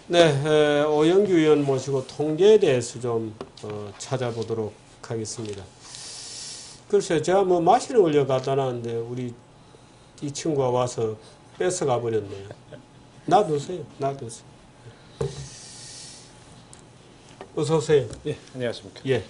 네, 오영규 의원 모시고 통계에 대해서 좀 찾아보도록 하겠습니다. 글쎄, 제가 뭐 마시는 걸려 갖다 놨는데 우리 이 친구가 와서 뺏어가 버렸네요. 놔두세요. 어서 오세요. 예, 안녕하십니까. 예.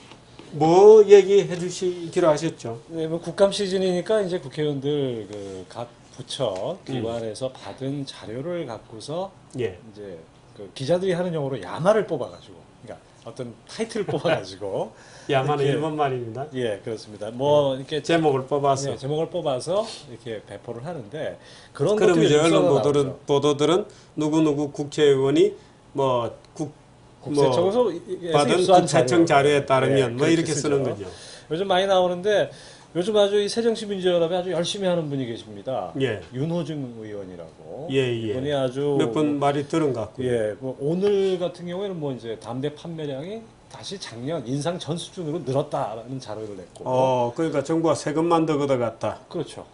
뭐 얘기해 주시기로 하셨죠? 네, 뭐 국감 시즌이니까 이제 국회의원들 각 부처 기관에서 받은 자료를 갖고서 예. 이제 그 기자들이 하는 용어로 야마를 뽑아가지고, 그러니까 어떤 타이틀을 뽑아가지고 야만은 이렇게, 일본 말입니다. 예, 그렇습니다. 뭐 이렇게 제목을 뽑아서. 예, 제목을 뽑아서 이렇게 배포를 하는데 그런 그럼 것들이 이제 언론 나오죠. 보도들은 누구 국회의원이 뭐 국세청에서 받은 입수한 국세청 자료에 따르면 예, 뭐 그렇게 이렇게 쓰는 쓰죠. 거죠. 요즘 많이 나오는데 요즘 아주 이 새정치민주연합에 아주 열심히 하는 분이 계십니다. 예. 윤호중 의원이라고. 예. 이분이 아주 몇 번 말이 들은 것 같고요. 예, 뭐 오늘 같은 경우에는 뭐 이제 담배 판매량이 다시 작년 인상 전 수준으로 늘었다라는 자료를 냈고. 그러니까 정부가 세금만 더 걷어갔다. 그렇죠.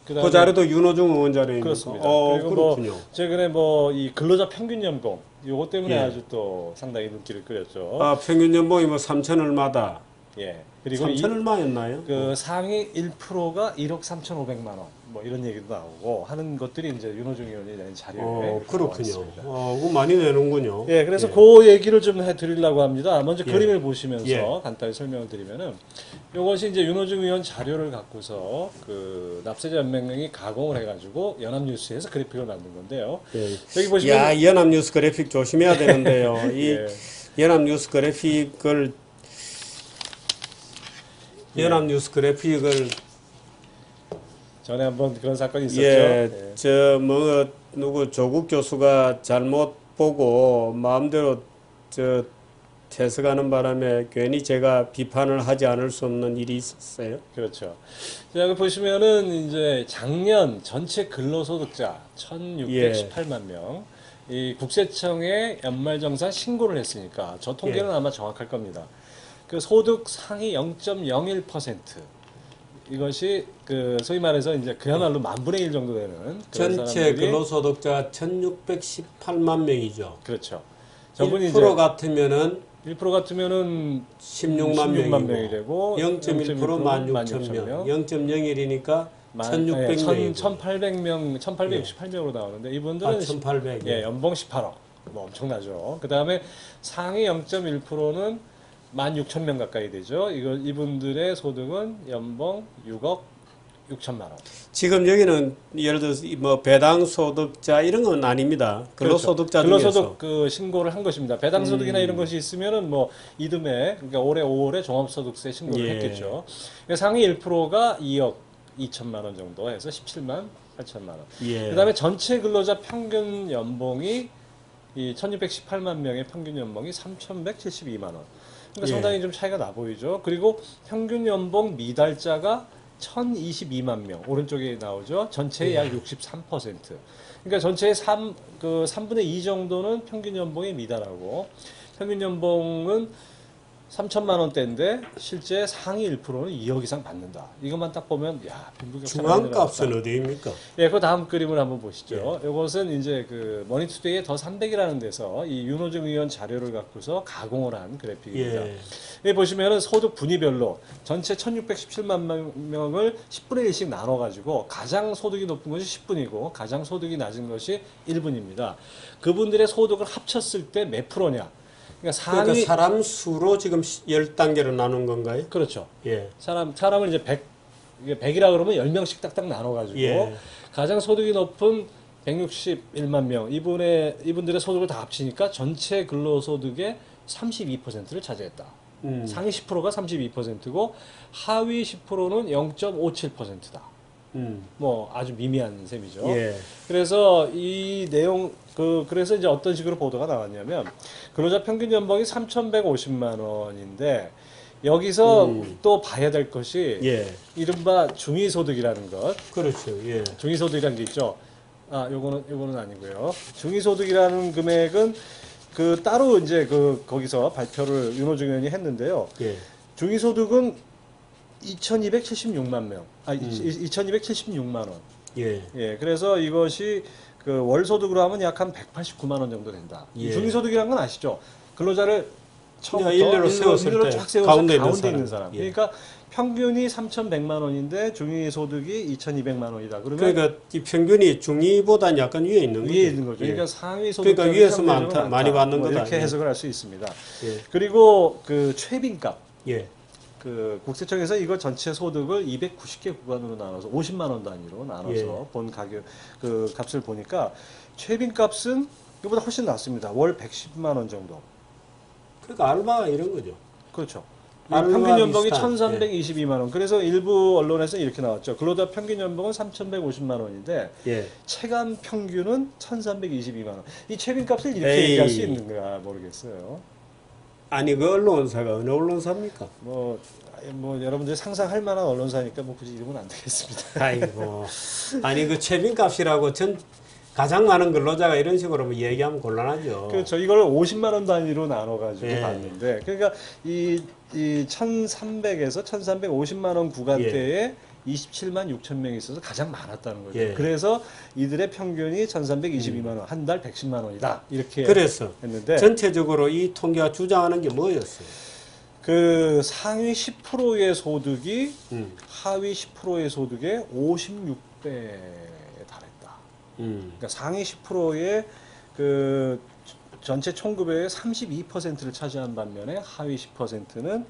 그 자료도 윤호중 의원 자료입니까? 그렇습니다. 그리고 그렇군요. 뭐 최근에 뭐 이 근로자 평균 연봉 요거 때문에 예. 아주 또 상당히 눈길을 끌었죠. 평균 연봉이 뭐 3천 얼마다. 예. 그리고 3천 얼마였나요? 그 상위 1%가 1억 3,500만 원, 뭐 이런 얘기도 나오고 하는 것들이 이제 윤호중 의원이 낸 자료에 그렇군요. 나왔습니다. 그거 많이 내는군요. 예, 그래서 그 얘기를 좀 해드리려고 합니다. 먼저 예. 그림을 보시면서 예. 간단히 설명을 드리면은 이것이 이제 윤호중 의원 자료를 갖고서 그 납세자 연맹이 가공을 해가지고 연합뉴스에서 그래픽을 만든 건데요. 예. 여기 보시면 야, 연합뉴스 그래픽 조심해야 되는데요. 이 예. 연합뉴스 그래픽을 전에 한번 그런 사건이 있었죠. 예, 뭐 누구 조국 교수가 잘못 보고 마음대로 해석하는 바람에 괜히 제가 비판을 하지 않을 수 없는 일이 있었어요. 그렇죠. 자, 여기 보시면은 이제 작년 전체 근로소득자 1,618만 명, 이 국세청에 연말정산 신고를 했으니까 저 통계는 아마 정확할 겁니다. 그 소득 상위 0.01% 이것이 그 소위 말해서 이제 그야말로 만분의 1 정도 되는 그런 전체 사람들이 근로소득자 1,618만 명이죠. 그렇죠. 1% 같으면은 1% 같으면은 16만 16만 명이고 명이 되고 0.1% 16,000명, 0.01이니까 1,600명이고 1,800명, 1,868명으로 나오는데 이분들은 1,800. 예, 연봉 18억. 뭐 엄청나죠. 그다음에 상위 0.1%는 16,000명 가까이 되죠. 이분들의 소득은 연봉 6억 6천만 원. 지금 여기는 예를 들어서 뭐 배당 소득자 이런 건 아닙니다. 근로소득자 그렇죠. 중에서 근로소득 그 신고를 한 것입니다. 배당 소득이나 이런 것이 있으면은 뭐 이듬해 그러니까 올해 5월에 종합소득세 신고를 예. 했겠죠. 상위 1%가 2억 2천만 원 정도 해서 17만 8천만 원. 예. 그다음에 전체 근로자 평균 연봉이 이 1,618만 명의 평균 연봉이 3,172만 원. 그러니까 예. 상당히 좀 차이가 나 보이죠. 그리고 평균 연봉 미달자가 1,022만 명. 오른쪽에 나오죠. 전체의 약 63%. 그러니까 전체의 3분의 2 정도는 평균 연봉이 미달하고 평균 연봉은 3천만 원대인데 실제 상위 1%는 2억 이상 받는다. 이것만 딱 보면 야, 빈부격차가 중앙값은 어디입니까? 예, 그 다음 그림을 한번 보시죠. 이것은 이제 그 머니투데이의 더 300이라는 데서 이 윤호중 의원 자료를 갖고서 가공을 한 그래픽입니다. 예. 여기 보시면은 소득 분위별로 전체 1,617만 명을 10분의 1씩 나눠가지고 가장 소득이 높은 것이 10분이고 가장 소득이 낮은 것이 1분입니다. 그분들의 소득을 합쳤을 때 몇 프로냐? 그러니까 사람 수로 지금 10단계로 나눈 건가요? 그렇죠. 예. 사람을 이제 100이라 그러면 10명씩 딱딱 나눠가지고 예. 가장 소득이 높은 161만 명 이분들의 소득을 다 합치니까 전체 근로소득의 32%를 차지했다. 상위 10%가 32%고 하위 10%는 0.57%다. 뭐 아주 미미한 셈이죠. 예. 그래서 이 내용 그래서 이제 어떤 식으로 보도가 나왔냐면 근로자 평균 연봉이 3,150만 원인데 여기서 또 봐야 될 것이 예. 이른바 중위소득이라는 것. 그렇죠. 예. 중위소득이라는 게 있죠. 요거는 아니고요. 중위소득이라는 금액은 그 따로 이제 거기서 발표를 윤호중 의원이 했는데요. 예. 중위소득은 2,276만 명. 2,276만 원. 예. 예, 그래서 이것이 그 월소득으로 하면 약 한 189만 원 정도 된다. 예. 중위소득이라는 건 아시죠? 근로자를 처음부터 일렬로 세웠을 일렬로 때 쫙 세워서 가운데 가운데, 있는 있는 사람. 사람. 예. 그러니까 평균이 3,100만 원인데 중위소득이 2,200만 원이다. 그러면 그러니까 이 평균이 중위보다는 약간 위에 있는 거죠. 위에 있는 거죠. 예. 그러니까 상위 소득 그러니까 위에서 많이 받는 거다. 이렇게 예. 해석을 할 수 있습니다. 예. 그리고 그 최빈값. 예. 그 국세청에서 이거 전체 소득을 290개 구간으로 나눠서 50만 원 단위로 나눠서 예. 본 가격 그 값을 보니까 최빈값은 이거보다 훨씬 낮습니다. 월 110만 원 정도. 그러니까 알바가 이런 거죠. 그렇죠. 알바 평균 연봉이 비슷한, 1,322만 원. 그래서 일부 언론에서 이렇게 나왔죠. 근로자 평균 연봉은 3,150만 원인데 예. 체감 평균은 1,322만 원. 이 최빈값을 이렇게 에이. 얘기할 수 있는가 모르겠어요. 아니 그 언론사가 어느 언론사입니까? 뭐 여러분들이 상상할 만한 언론사니까 뭐 굳이 이름은 안 되겠습니다. 아이고. 아니 그 최빈값이라고 전 가장 많은 근로자가 이런 식으로 뭐 얘기하면 곤란하죠. 그렇죠. 이걸 50만 원 단위로 나눠가지고 예. 봤는데, 그러니까 이 1,300에서 1,350만 원 구간대에 27만 6천 명이 있어서 가장 많았다는 거죠. 예. 그래서 이들의 평균이 1,322만 원, 한 달 110만 원이다. 이렇게 그래서 했는데 전체적으로 이 통계가 주장하는 게 뭐였어요? 그 상위 10%의 소득이 음. 하위 10%의 소득의 56배에 달했다. 그러니까 상위 10%의 그 전체 총급의 32%를 차지한 반면에 하위 10%는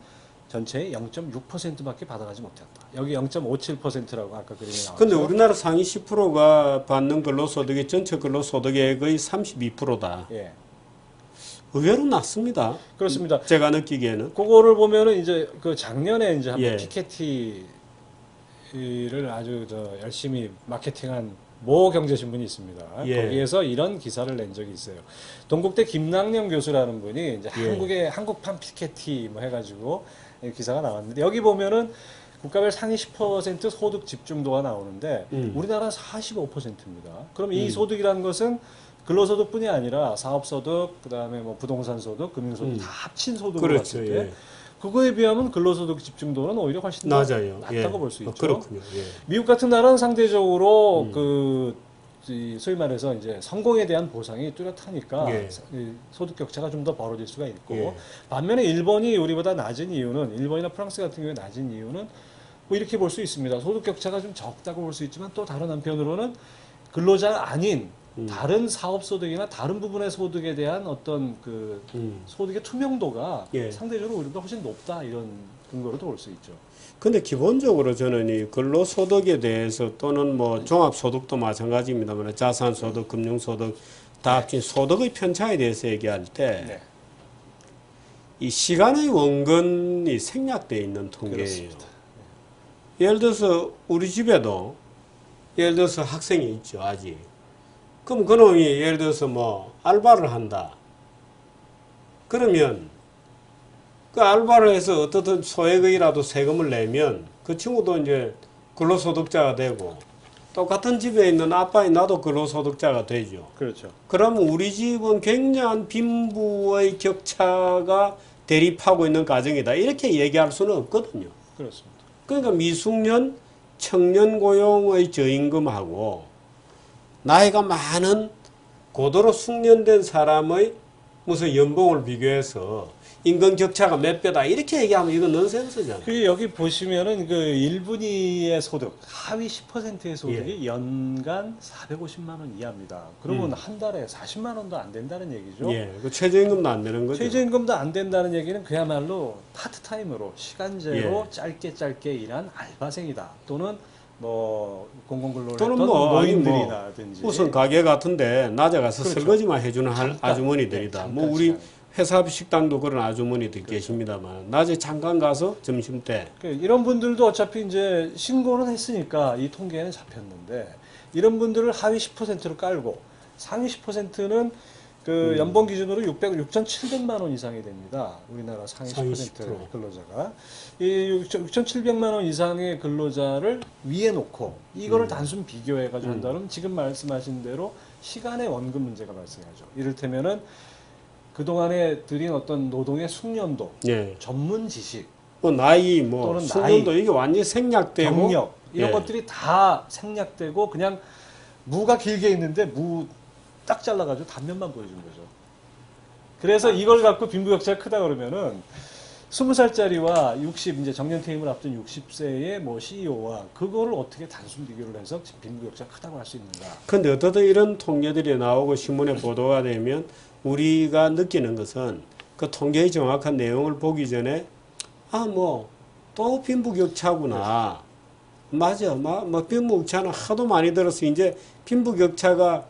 전체의 0.6%밖에 받아가지 못했다. 여기 0.57%라고 아까 그림에 나왔죠. 근데 우리나라 상위 10%가 받는 근로소득이 전체 근로소득의 거의 32%다. 예, 의외로 낮습니다. 그렇습니다. 제가 느끼기에는. 그거를 보면은 이제 그 작년에 이제 한번 예. 피케티를 아주 열심히 마케팅한 모 경제신문이 있습니다. 예. 거기에서 이런 기사를 낸 적이 있어요. 동국대 김낙령 교수라는 분이 이제 예. 한국판 피케티 뭐 해가지고 기사가 나왔는데 여기 보면은 국가별 상위 10% 소득 집중도가 나오는데 우리나라는 45%입니다. 그럼 이 소득이라는 것은 근로소득뿐이 아니라 사업소득, 그다음에 뭐 부동산소득, 금융소득 다 합친 소득을 그렇죠. 봤을 때 예. 그거에 비하면 근로소득 집중도는 오히려 훨씬 더 낮아요. 낮다고 예. 볼 수 있죠. 그렇군요. 예. 미국 같은 나라는 상대적으로 이 소위 말해서 이제 성공에 대한 보상이 뚜렷하니까 예. 이 소득 격차가 좀 더 벌어질 수가 있고 예. 반면에 일본이 우리보다 낮은 이유는 일본이나 프랑스 같은 경우에 낮은 이유는 뭐 이렇게 볼 수 있습니다. 소득 격차가 좀 적다고 볼 수 있지만 또 다른 한편으로는 근로자가 아닌 다른 사업 소득이나 다른 부분의 소득에 대한 어떤 그 소득의 투명도가 예. 상대적으로 우리보다 훨씬 높다 이런 근거로도 볼 수 있죠. 근데 기본적으로 저는 이 근로소득에 대해서 또는 뭐 종합소득도 마찬가지입니다만 자산소득, 금융소득 다 합친 소득의 편차에 대해서 얘기할 때 이 네. 시간의 원근이 생략되어 있는 통계예요. 그렇습니다. 예를 들어서 우리 집에도 예를 들어서 학생이 있죠, 아직. 그럼 그놈이 예를 들어서 뭐 알바를 한다. 그러면 그 알바를 해서 어떻든 소액의라도 세금을 내면 그 친구도 이제 근로소득자가 되고 똑같은 집에 있는 아빠인 나도 근로소득자가 되죠. 그렇죠. 그러면 우리 집은 굉장한 빈부의 격차가 대립하고 있는 가정이다. 이렇게 얘기할 수는 없거든요. 그렇습니다. 그러니까 미숙년, 청년 고용의 저임금하고 나이가 많은 고도로 숙련된 사람의 무슨 연봉을 비교해서 임금 격차가 몇 배다 이렇게 얘기하면 이건 넌센스잖아요. 그 여기 보시면은 그 1분위의 소득, 하위 10%의 소득이 연간 450만 원 이하입니다. 그러면 한 달에 40만 원도 안 된다는 얘기죠. 예, 그 최저임금도 안 되는 거죠. 최저임금도 안 된다는 얘기는 그야말로 파트타임으로 시간제로 예. 짧게 일한 알바생이다. 또는 뭐 공공근로를 또는 했던 뭐 아니 뭐 노인들이라든지 무슨 가게 같은데 낮에 가서 그렇죠. 설거지만 해주는 잠깐, 아주머니들이다. 네, 뭐 잠깐 우리 시간. 회사 식당도 그런 아주머니들 계십니다만 낮에 잠깐 가서 점심 때 이런 분들도 어차피 이제 신고는 했으니까 이 통계에는 잡혔는데 이런 분들을 하위 10%로 깔고 상위 10%는 그 연봉 기준으로 6,700만 원 이상이 됩니다. 우리나라 상위 10% 근로자가. 이 6,700만 원 이상의 근로자를 위에 놓고 이거를 단순 비교해가지고 한다면 지금 말씀하신 대로 시간의 원금 문제가 발생하죠. 이를테면은 그동안에 들인 어떤 노동의 숙련도, 예. 전문 지식, 뭐 나이 뭐 또는 숙련도 나이, 이게 완전히 생략되고 경력 이런 예. 것들이 다 생략되고 그냥 무가 길게 있는데 무 딱 잘라가지고 단면만 보여준 거죠. 그래서 이걸 갖고 빈부격차가 크다 그러면은 20살짜리와 60 이제 정년 퇴임을 앞둔 60세의 뭐 CEO와 그거를 어떻게 단순 비교를 해서 빈부격차가 크다고 할 수 있는가? 근데 어떻든 이런 통계들이 나오고 신문에 보도가 되면 우리가 느끼는 것은 그 통계의 정확한 내용을 보기 전에 아, 뭐 또 빈부격차구나. 맞아. 뭐 빈부격차는 하도 많이 들어서 이제 빈부격차가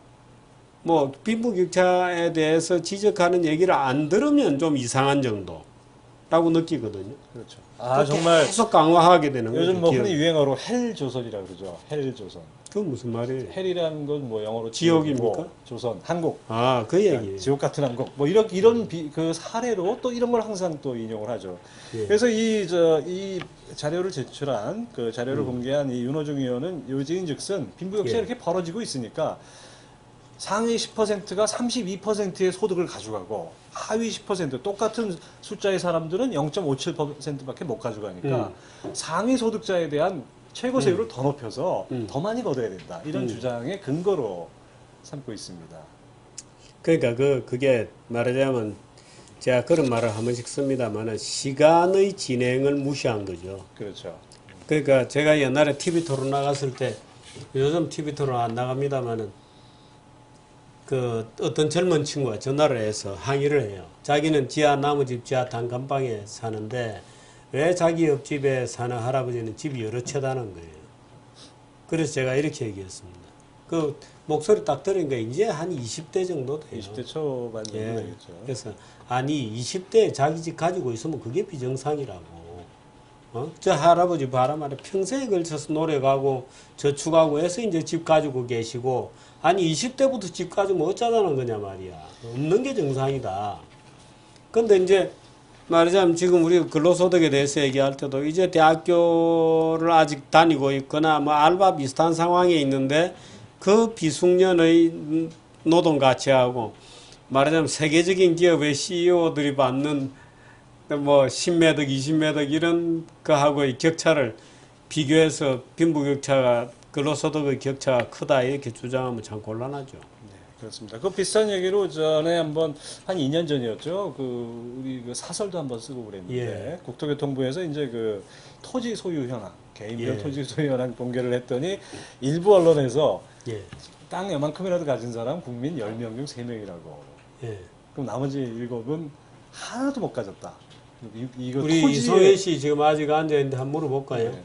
뭐 빈부격차에 대해서 지적하는 얘기를 안 들으면 좀 이상한 정도라고 느끼거든요. 그렇죠. 아 정말 계속 강화하게 되는 거죠. 요즘 뭐 기억. 흔히 유행어로 헬조선이라고 그러죠. 헬조선. 그건 무슨 말이에요? 헬이라는 건 뭐 영어로 지옥입니까? 지옥이고 조선, 한국. 아, 그 얘기예요. 지옥 같은 한국. 뭐 그 사례로 또 이런 걸 항상 또 인용을 하죠. 예. 그래서 이 자료를 제출한 그 자료를 공개한 이 윤호중 의원은 요지인즉슨 빈부격차가 예. 이렇게 벌어지고 있으니까 상위 10%가 32%의 소득을 가져가고 하위 10% 똑같은 숫자의 사람들은 0.57%밖에 못 가져가니까 상위 소득자에 대한 최고 세율을 더 높여서 더 많이 걷어야 된다. 이런 주장의 근거로 삼고 있습니다. 그러니까 그게 말하자면 제가 그런 말을 한 번씩 씁니다만은 시간의 진행을 무시한 거죠. 그렇죠. 그러니까 제가 옛날에 TV 토론 나갔을 때 요즘 TV 토론 안 나갑니다만은 그 어떤 젊은 친구가 전화를 해서 항의를 해요. 자기는 지하 나무집 지하 단칸방에 사는데 왜 자기 옆집에 사는 할아버지는 집이 여러 채다는 거예요. 그래서 제가 이렇게 얘기했습니다. 그 목소리 딱 들으니까 이제 한 20대 정도 돼요. 20대 초반 정도 예. 되겠죠. 그래서 아니 20대에 자기 집 가지고 있으면 그게 비정상이라고. 저 할아버지 봐라 말이야. 평생에 걸쳐서 노력하고 저축하고 해서 이제 집 가지고 계시고 아니 20대부터 집 가지고 어쩌자는 거냐 말이야. 없는 게 정상이다. 근데 이제 말하자면 지금 우리 근로소득에 대해서 얘기할 때도 이제 대학교를 아직 다니고 있거나 뭐 알바 비슷한 상황에 있는데 그 비숙련의 노동 가치하고 말하자면 세계적인 기업의 CEO들이 받는 뭐 10매덕, 20매덕 이런 거하고의 격차를 비교해서 빈부격차가 근로소득의 격차가 크다 이렇게 주장하면 참 곤란하죠. 네, 그렇습니다. 그 비슷한 얘기로 전에 한번 한 2년 전이었죠. 그 우리 그 사설도 한번 쓰고 그랬는데 예. 국토교통부에서 이제 그 토지 소유 현황, 개인별 예. 토지 소유 현황 공개를 했더니 일부 언론에서 예, 땅 요만큼이라도 가진 사람 국민 10명 중 3명이라고. 예. 그럼 나머지 7은 하나도 못 가졌다. 이거 우리 토지에- 이성애 씨 지금 아직 앉아 있는데 한번 물어볼까요? 네.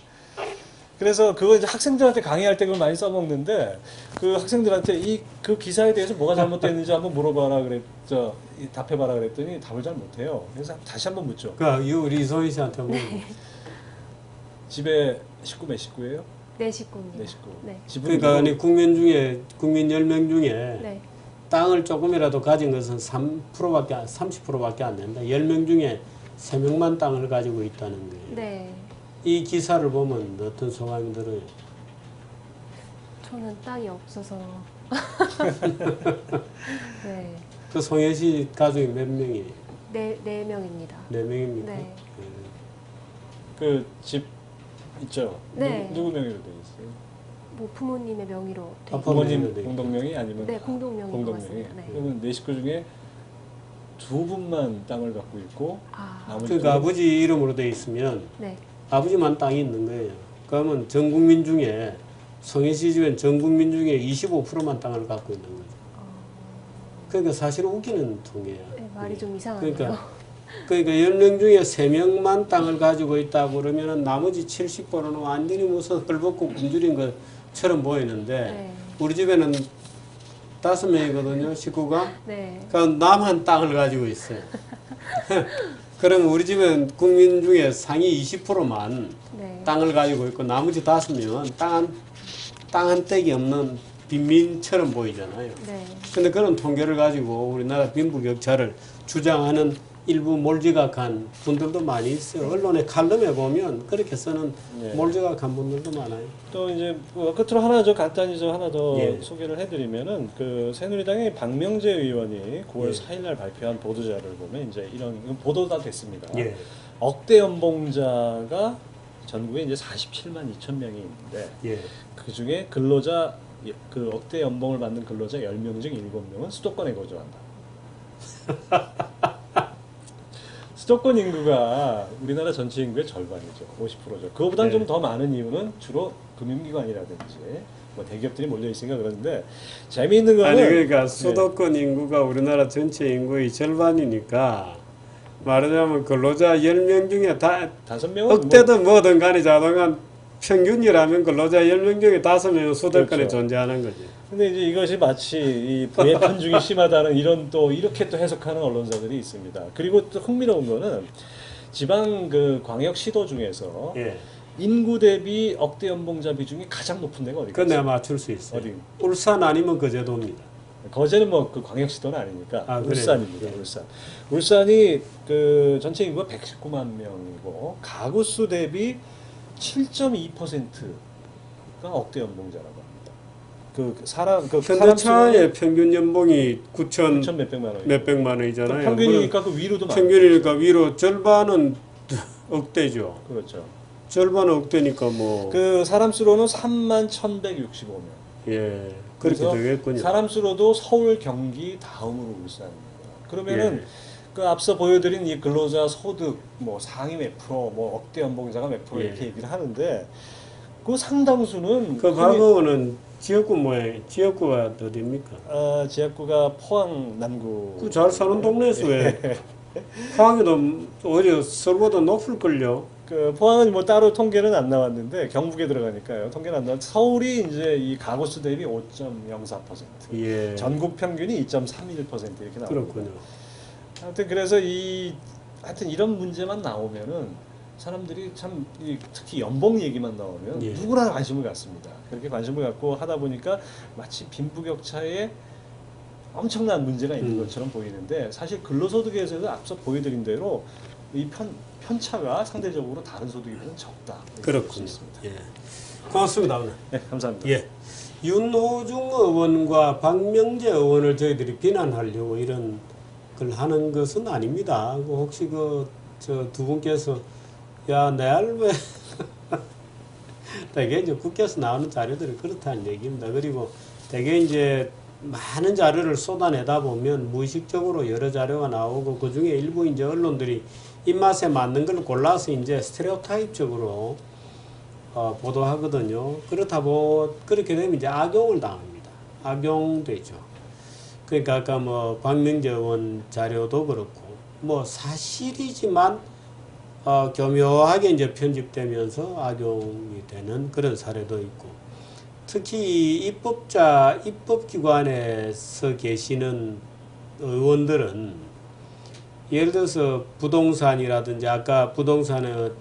그래서 그거 이제 학생들한테 강의할 때 그걸 많이 써먹는데 그 학생들한테 그 기사에 대해서 뭐가 잘못됐는지 한번 물어봐라 그랬죠. 답해봐라 그랬더니 답을 잘 못해요. 그래서 다시 한번 묻죠. 우리 이성애 씨한테 한번 집에 식구 몇 식구예요? 네 식구입니다. 네 식구. 네. 집은 그러니까 아니 국민 10명 중에 네. 땅을 조금이라도 가진 것은 30%밖에 안 된다. 10명 중에 3명만 땅을 가지고 있다는 거예요. 네. 이 기사를 보면 어떤 소감이 들어요? 저는 땅이 없어서. 네. 그 송혜 씨 가족이 몇 명이에요? 네 명입니다. 4명입니까? 네. 그 집 있죠. 네. 누구 명의로 되어 있어요? 뭐 부모님의 명의로 돼 아, 있- 부모님 부모님 공동명의 아니면 네, 공동명의인 것 공동명의. 같습니다. 네. 그러면 네 식구 중에 두 분만 땅을 갖고 있고 아, 나머지 그러니까 아버지 이름으로 돼 있으면 네. 아버지만 땅이 있는 거예요. 그러면 전 국민 중에 송혜 씨 집엔 전 국민 중에 25%만 땅을 갖고 있는 거죠. 그러니까 사실은 웃기는 통계야. 네, 말이 좀 이상하네요. 그러니까 10명 중에 3명만 땅을 가지고 있다고 그러면은 나머지 70%는 완전히 무슨 헐벗고 굶주린 것처럼 보이는데 네. 우리 집에는 5명이거든요, 식구가. 네. 그럼 나만 땅을 가지고 있어요. 그러면 우리 집은 국민 중에 상위 20%만 네. 땅을 가지고 있고 나머지 5명은 땅 한 떼기 없는 빈민처럼 보이잖아요. 네. 근데 그런 통계를 가지고 우리나라 빈부격차를 주장하는 일부 몰지각한 분들도 많이 있어요. 언론의 칼럼에 보면 그렇게 쓰는 네. 몰지각한 분들도 많아요. 또 이제 끝으로 하나 간단히 하나 더 예. 소개를 해드리면은 그 새누리당의 박명재 의원이 9월 예. 4일날 발표한 보도자를 보면 이제 이런 보도가 됐습니다. 예. 억대 연봉자가 전국에 이제 47만 2천 명이 있는데 예. 그 중에 근로자 그 억대 연봉을 받는 근로자 10명 중 7명은 수도권에 거주한다. 수도권 인구가 우리나라 전체 인구의 절반이죠. 50%죠. 그거보다 네. 좀 더 많은 이유는 주로 금융기관이라든지 뭐 대기업들이 몰려 있으니까 그런데 재미있는 거는 아니 그러니까 수도권 인구가 우리나라 전체 인구의 절반이니까 말하자면 근로자 10명 중에 다 5명은 억대든 뭐든 간에 자동한 평균이라면 근로자 10명 중에 5명은 수도권에 그렇죠. 존재하는 거지. 근데 이제 이것이 마치 이 부의 편중이 심하다는 이런 또 이렇게 또 해석하는 언론사들이 있습니다. 그리고 또 흥미로운 거는 지방 그 광역 시도 중에서 예. 인구 대비 억대 연봉자 비중이 가장 높은 데가 어디가 그건 내가 있어요? 맞출 수 있어요. 어디? 울산 아니면 거제도입니다. 거제는 뭐 그 광역 시도는 아니니까 아, 그래요? 울산입니다. 예. 울산. 울산이 그 전체 인구가 119만 명이고 가구 수 대비 7.2%가 억대 연봉자라고 합니다. 그 사람 그 사람 현대차의 평균 연봉이 9천 9천 몇백만 원. 몇백만 원이잖아요. 평균이니까 그 위로도 많죠. 평균이니까 위로 절반은 억대죠. 그렇죠. 절반은 억대니까 뭐 그 사람 수로는 3만 1,165명. 예. 그렇게 그래서 되겠군요. 사람 수로도 서울, 경기 다음으로 울산입니다. 그러면은 예. 그 앞서 보여드린 이 근로자 소득 뭐 상위 몇 프로, 뭐 억대 연봉자가 몇 프로 예. 이렇게 얘기를 하는데 그 상당수는 그 과거는 지역구 모양 지역구가 어디입니까? 지역구가 포항 남구. 그 잘 사는 동네에서 왜 포항에도 오히려 서울보다 높을걸요. 그 포항은 뭐 따로 통계는 안 나왔는데 경북에 들어가니까요. 통계는 안 나왔. 서울이 이제 이 가구 수 대비 5.04%. 예. 전국 평균이 2.31% 이렇게 나옵니다. 그렇군요. 하여튼 그래서 하여튼 이런 문제만 나오면은 사람들이 참 특히 연봉 얘기만 나오면 예. 누구나 관심을 갖습니다. 그렇게 관심을 갖고 하다 보니까 마치 빈부격차에 엄청난 문제가 있는 것처럼 보이는데 사실 근로소득에서도 앞서 보여드린 대로 이 편차가 상대적으로 다른 소득이보다는 적다. 이렇게 볼수 그렇군요. 있습니다. 예. 고맙습니다. 오늘. 네, 감사합니다. 예. 윤호중 의원과 박명재 의원을 저희들이 비난하려고 이런 걸 하는 것은 아닙니다. 혹시 저 두 분께서 야, 내 알베 대개 이제 국회에서 나오는 자료들이 그렇다는 얘기입니다. 그리고 대개 이제 많은 자료를 쏟아내다 보면 무의식적으로 여러 자료가 나오고 그 중에 일부 이제 언론들이 입맛에 맞는 걸 골라서 이제 스테레오타입적으로 보도하거든요. 그렇게 되면 이제 악용을 당합니다. 악용되죠. 그러니까 아까 뭐 박명재 의원 자료도 그렇고 뭐 사실이지만 교묘하게 이제 편집되면서 악용이 되는 그런 사례도 있고, 특히 입법기관에서 계시는 의원들은 예를 들어서 부동산이라든지 아까 부동산의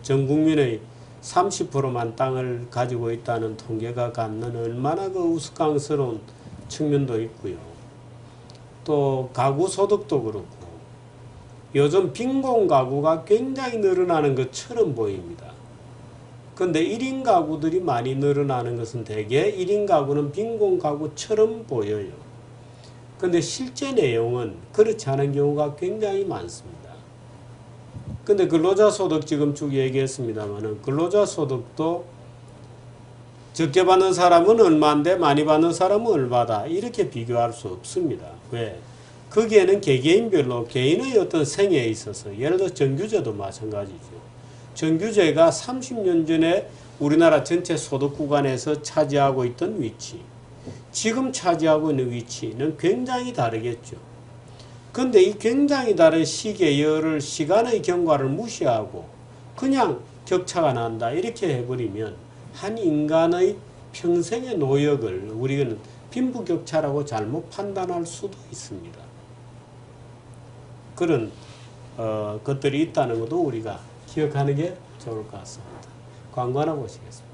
전 국민의 30%만 땅을 가지고 있다는 통계가 갖는 얼마나 그 우스꽝스러운 측면도 있고요. 또 가구 소득도 그렇고 요즘 빈공 가구가 굉장히 늘어나는 것처럼 보입니다. 그런데 1인 가구들이 많이 늘어나는 것은 대개 1인 가구는 빈공 가구처럼 보여요. 그런데 실제 내용은 그렇지 않은 경우가 굉장히 많습니다. 근데 근로자 소득 지금 쭉 얘기했습니다만은 근로자 소득도 적게 받는 사람은 얼마인데 많이 받는 사람은 얼마다 이렇게 비교할 수 없습니다. 왜? 거기에는 개개인별로 개인의 어떤 생애에 있어서 예를 들어 정규제도 마찬가지죠. 정규제가 30년 전에 우리나라 전체 소득 구간에서 차지하고 있던 위치, 지금 차지하고 있는 위치는 굉장히 다르겠죠. 그런데 이 굉장히 다른 시계열을 시간의 경과를 무시하고 그냥 격차가 난다 이렇게 해버리면 한 인간의 평생의 노역을 우리는 빈부격차라고 잘못 판단할 수도 있습니다. 그런 것들이 있다는 것도 우리가 기억하는 게 좋을 것 같습니다. 광고 하나 보시겠습니다.